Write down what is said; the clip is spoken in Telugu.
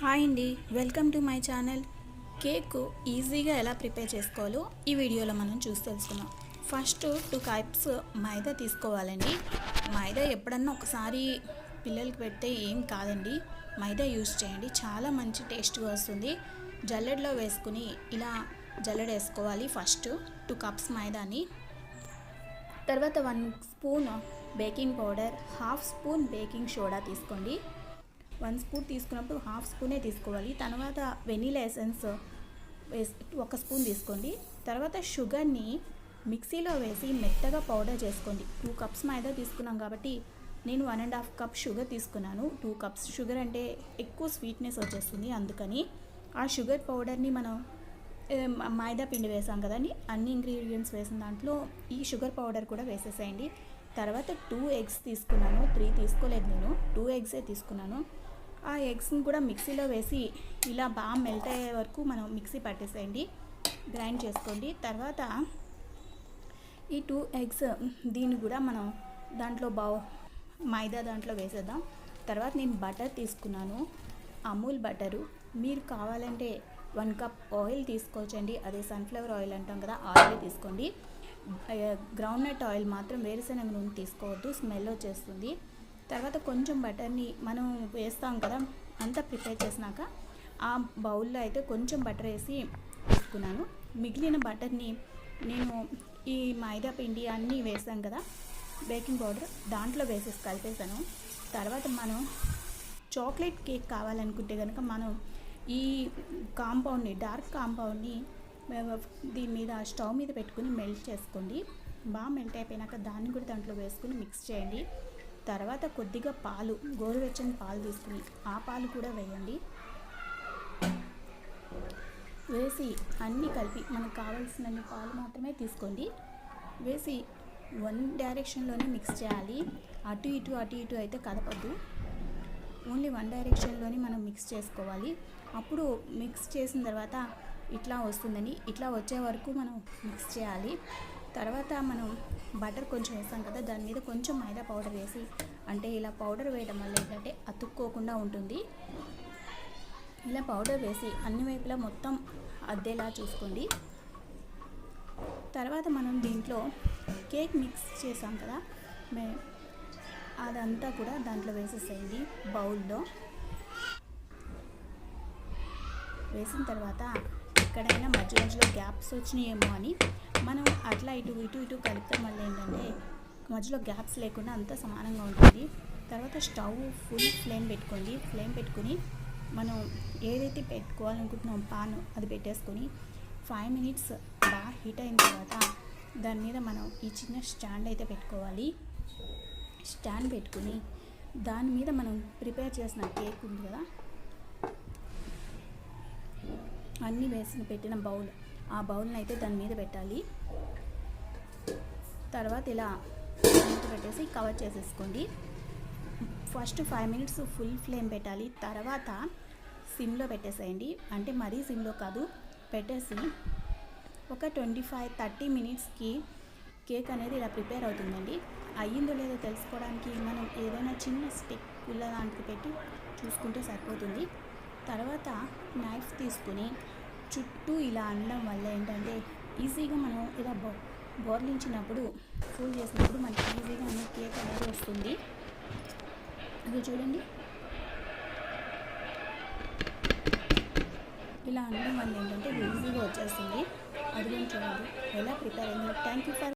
హాయ్ అండి, welcome to my channel. Cake ఈజీగా ఎలా ప్రిపేర్ చేసుకోవాలో ఈ వీడియోలో మనం చూసి తెలుసుకుందాం. ఫస్ట్ 2 కప్స్ మైదా తీసుకోవాలండి. మైదా ఎప్పుడన్నా ఒకసారి పిల్లలకి పెడితే ఏం కాదండి, మైదా యూజ్ చేయండి, చాలా మంచి టేస్ట్గా వస్తుంది. జల్లెడలో వేసుకుని ఇలా జల్లెడ వేసుకోవాలి. ఫస్ట్ 2 కప్స్ మైదాని, తర్వాత 1 spoon baking powder, half spoon baking soda తీసుకోండి. 1 స్పూన్ తీసుకున్నప్పుడు హాఫ్ స్పూనే తీసుకోవాలి. తర్వాత వెనీలా ఎసెన్స్ 1 స్పూన్ తీసుకోండి. తర్వాత షుగర్ని మిక్సీలో వేసి మెత్తగా పౌడర్ చేసుకోండి. 2 కప్స్ మైదా తీసుకున్నాం కాబట్టి నేను 1.5 కప్ షుగర్ తీసుకున్నాను. 2 కప్స్ షుగర్ అంటే ఎక్కువ స్వీట్నెస్ వచ్చేస్తుంది, అందుకని ఆ షుగర్ పౌడర్ని మనం మైదా పిండి వేసాం కదండి, అన్ని ఇంగ్రీడియంట్స్ వేసిన దాంట్లో ఈ షుగర్ పౌడర్ కూడా వేసేసేయండి. తర్వాత 2 ఎగ్స్ తీసుకున్నాను, 3 తీసుకోలేదు, నేను 2 ఎగ్సే తీసుకున్నాను. ఆ ఎగ్స్ని కూడా మిక్సీలో వేసి ఇలా బాగా మెల్ట్ అయ్యే వరకు మనం మిక్సీ పట్టేసేయండి, గ్రైండ్ చేసుకోండి. తర్వాత ఈ 2 ఎగ్స్ దీన్ని కూడా మనం దాంట్లో మైదా దాంట్లో వేసేద్దాం. తర్వాత నేను బటర్ తీసుకున్నాను, అమూల్ బటరు. మీరు కావాలంటే 1 కప్ ఆయిల్ తీసుకోవచ్చండి, అదే సన్ఫ్లవర్ ఆయిల్ అంటాం కదా, ఆయిల్ తీసుకోండి. గ్రౌండ్నట్ ఆయిల్ మాత్రం, వేరుశనగ నూనె తీసుకోవద్దు, స్మెల్ వచ్చేస్తుంది. తర్వాత కొంచెం బటర్ని మనం వేస్తాం కదా, అంతా ప్రిపేర్ చేసినాక ఆ బౌల్లో అయితే కొంచెం బటర్ వేసి తీసుకున్నాను. మిగిలిన బటర్ని నేను ఈ మైదా పిండి అన్నీ వేసాం కదా, బేకింగ్ పౌడర్ దాంట్లో వేసేసి కలిపేసాను. తర్వాత మనం చాక్లెట్ కేక్ కావాలనుకుంటే కనుక మనం ఈ కాంపౌండ్ని, డార్క్ కాంపౌండ్ని దీని మీద స్టవ్ మీద పెట్టుకుని మెల్ట్ చేసుకోండి. బాగా మెల్ట్ అయిపోయినాక దాన్ని కూడా దాంట్లో వేసుకుని మిక్స్ చేయండి. తర్వాత కొద్దిగా పాలు, గోరువెచ్చని పాలు తీసుకుని ఆ పాలు కూడా వేయండి. వేసి అన్నీ కలిపి మనకు కావాల్సినన్ని పాలు మాత్రమే తీసుకోండి. వేసి 1 డైరెక్షన్లోనే మిక్స్ చేయాలి, అటు ఇటు అయితే కదపద్దు, ఓన్లీ 1 డైరెక్షన్లోనే మనం మిక్స్ చేసుకోవాలి. అప్పుడు మిక్స్ చేసిన తర్వాత ఇట్లా వస్తుందని, ఇట్లా వచ్చే వరకు మనం మిక్స్ చేయాలి. తర్వాత మనం బటర్ కొంచెం వేసాం కదా, దాని మీద కొంచెం మైదా పౌడర్ వేసి, అంటే ఇలా పౌడర్ వేయడం వల్ల ఏంటంటే అతుక్కోకుండా ఉంటుంది. ఇలా పౌడర్ వేసి అన్ని వైపులా మొత్తం అద్దేలా చూసుకోండి. తర్వాత మనం దీంట్లో కేక్ మిక్స్ చేసాం కదా, అదంతా కూడా దాంట్లో వేసేసేయండి. బౌల్లో వేసిన తర్వాత ఎక్కడైనా మధ్యలో గ్యాప్స్ వచ్చినాయేమో అని మనం అట్లా ఇటు కలుపుతాం వల్ల ఏంటంటే మధ్యలో గ్యాప్స్ లేకుండా అంతా సమానంగా ఉంటుంది. తర్వాత స్టవ్ ఫుల్ ఫ్లేమ్ పెట్టుకోండి. ఫ్లేమ్ పెట్టుకుని మనం ఏదైతే పెట్టుకోవాలనుకుంటున్నాం పాన్, అది పెట్టేసుకొని 5 మినిట్స్ బాగా హీట్ అయిన తర్వాత దాని మీద మనం ఈ చిన్న స్టాండ్ అయితే పెట్టుకోవాలి. స్టాండ్ పెట్టుకుని దాని మీద మనం ప్రిపేర్ చేసిన కేక్ ఉంది కదా, అన్నీ వేసి పెట్టిన బౌల్, ఆ బౌల్ని అయితే దాని మీద పెట్టాలి. తర్వాత ఇలా పెట్టేసి కవర్ చేసేసుకోండి. ఫస్ట్ 5 మినిట్స్ ఫుల్ ఫ్లేమ్ పెట్టాలి. తర్వాత సిమ్లో పెట్టేసేయండి, అంటే మరీ సిమ్లో కాదు, పెట్టేసి ఒక 25-30 మినిట్స్కి కేక్ అనేది ఇలా ప్రిపేర్ అవుతుందండి. అయ్యిందో లేదో తెలుసుకోవడానికి మనం ఏదైనా చిన్న స్టిక్ పుల్ల దానికి పెట్టి చూసుకుంటే సరిపోతుంది. తర్వాత నైఫ్ తీసుకుని చుట్టూ ఇలా అనడం వల్ల ఏంటంటే ఈజీగా మనం ఇలా బోర్లించినప్పుడు, ఫోల్డ్ చేసినప్పుడు మనకి ఈజీగా అనే కేక్ అనేది వస్తుంది. అది చూడండి, ఇలా అనడం వల్ల ఏంటంటే ఈజీగా వచ్చేస్తుంది. అది కూడా చూడండి ఎలా ప్రిపేర్ అయింది. Thank you for